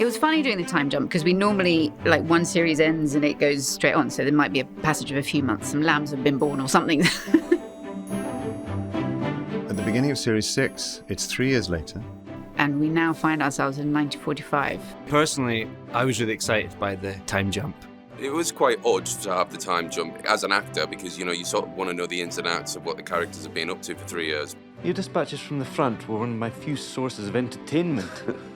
It was funny doing the time jump because we normally, like, one series ends and it goes straight on. So there might be a passage of a few months. Some lambs have been born or something. At the beginning of Series 6, it's 3 years later. And we now find ourselves in 1945. Personally, I was really excited by the time jump. It was quite odd to have the time jump as an actor because, you know, you sort of want to know the ins and outs of what the characters have been up to for 3 years. Your dispatches from the front were one of my few sources of entertainment.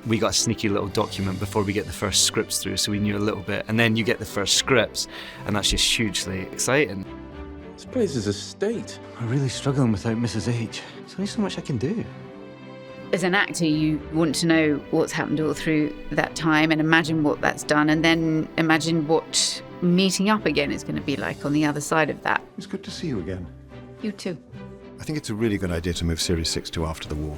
We got a sneaky little document before we get the first scripts through, so we knew a little bit. And then you get the first scripts, and that's just hugely exciting. This place is a state. I'm really struggling without Mrs. H. There's only so much I can do. As an actor, you want to know what's happened all through that time and imagine what that's done, and then imagine what meeting up again is going to be like on the other side of that. It's good to see you again. You too. I think it's a really good idea to move Series 6 to after the war.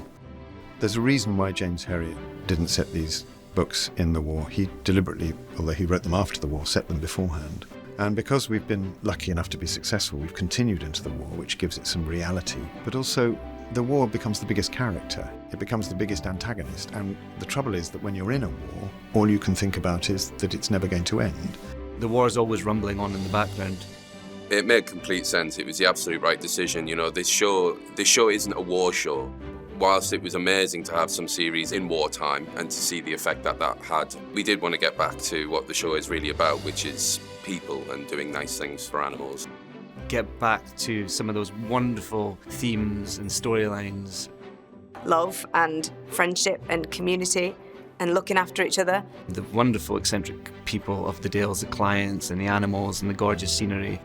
There's a reason why James Herriot didn't set these books in the war. He deliberately, although he wrote them after the war, set them beforehand. And because we've been lucky enough to be successful, we've continued into the war, which gives it some reality. But also, the war becomes the biggest character. It becomes the biggest antagonist. And the trouble is that when you're in a war, all you can think about is that it's never going to end. The war is always rumbling on in the background. It made complete sense. It was the absolute right decision. You know, this show isn't a war show. Whilst it was amazing to have some series in wartime and to see the effect that that had, we did want to get back to what the show is really about, which is people and doing nice things for animals. Get back to some of those wonderful themes and storylines. Love and friendship and community and looking after each other. The wonderful eccentric people of the Dales, the clients and the animals and the gorgeous scenery.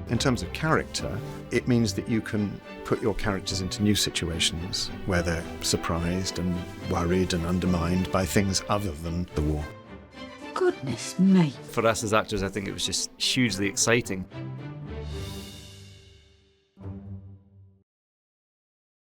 In terms of character, it means that you can put your characters into new situations where they're surprised and worried and undermined by things other than the war. Goodness me. For us as actors, I think it was just hugely exciting.